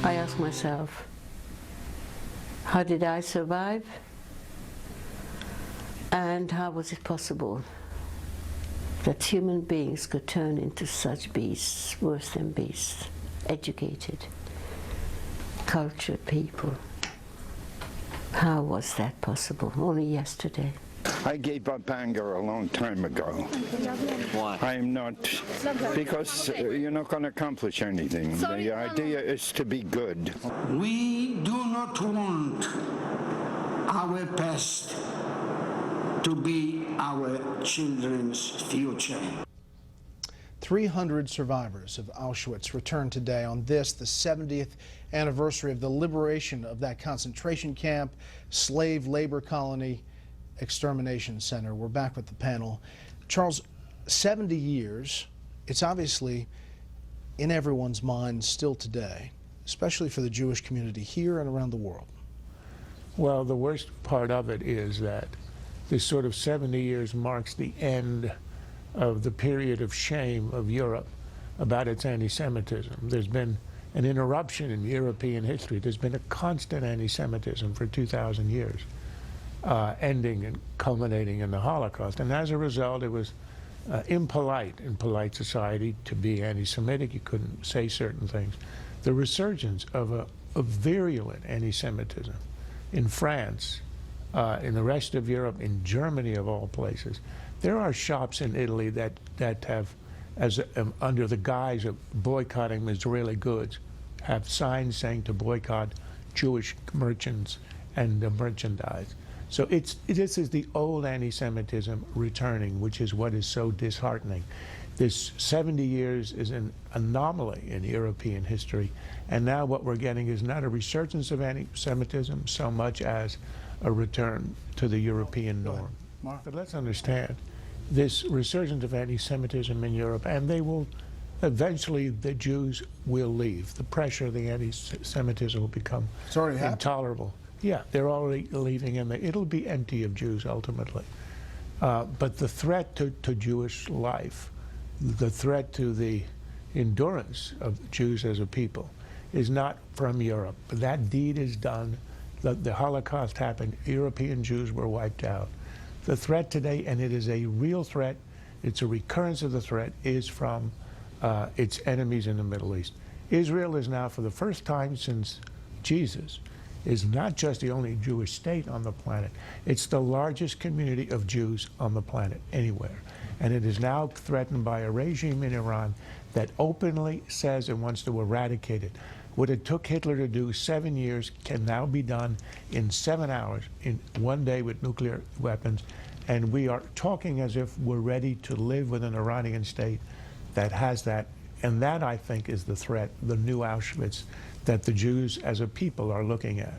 I ask myself, how did I survive? And how was it possible that human beings could turn into such beasts, worse than beasts, educated, cultured people? How was that possible? Only yesterday. I gave up anger a long time ago. Why? I am not, because you're not going to accomplish anything. The idea is to be good. We do not want our past to be our children's future. 300 survivors of Auschwitz returned today on this, the 70th anniversary of the liberation of that concentration camp, slave labor colony, extermination center. We're back with the panel. Charles, 70 years, it's obviously in everyone's mind still today, especially for the Jewish community here and around the world. Well, the worst part of it is that this sort of 70 years marks the end of the period of shame of Europe about its anti-Semitism. There's been an interruption in European history. There's been a constant anti-Semitism for 2,000 years, ending and culminating in the Holocaust. And as a result, it was impolite in polite society to be anti-Semitic. You couldn't say certain things. The resurgence of a virulent anti-Semitism in France, in the rest of Europe, in Germany of all places. There are shops in Italy that have, under the guise of boycotting Israeli goods, have signs saying to boycott Jewish merchants and merchandise. So this is the old anti-Semitism returning, which is what is so disheartening. This 70 years is an anomaly in European history, and now what we're getting is not a resurgence of anti-Semitism so much as a return to the European norm. But let's understand, this resurgence of anti-Semitism in Europe, and they will, eventually the Jews will leave. The pressure of the anti-Semitism will become intolerable. Yeah, they're already leaving, and it'll be empty of Jews ultimately. But the threat to Jewish life, the threat to the endurance of Jews as a people, is not from Europe. That deed is done. The Holocaust happened. European Jews were wiped out. The threat today, and it is a real threat, it's a recurrence of the threat, is from its enemies in the Middle East. Israel is now, for the first time since Jesus, is not just the only Jewish state on the planet, it's the largest community of Jews on the planet anywhere. And it is now threatened by a regime in Iran that openly says it wants to eradicate it. What it took Hitler to do 7 years can now be done in 7 hours, in one day with nuclear weapons. And we are talking as if we're ready to live with an Iranian state that has that. And that, I think, is the threat, the new Auschwitz, that the Jews as a people are looking at.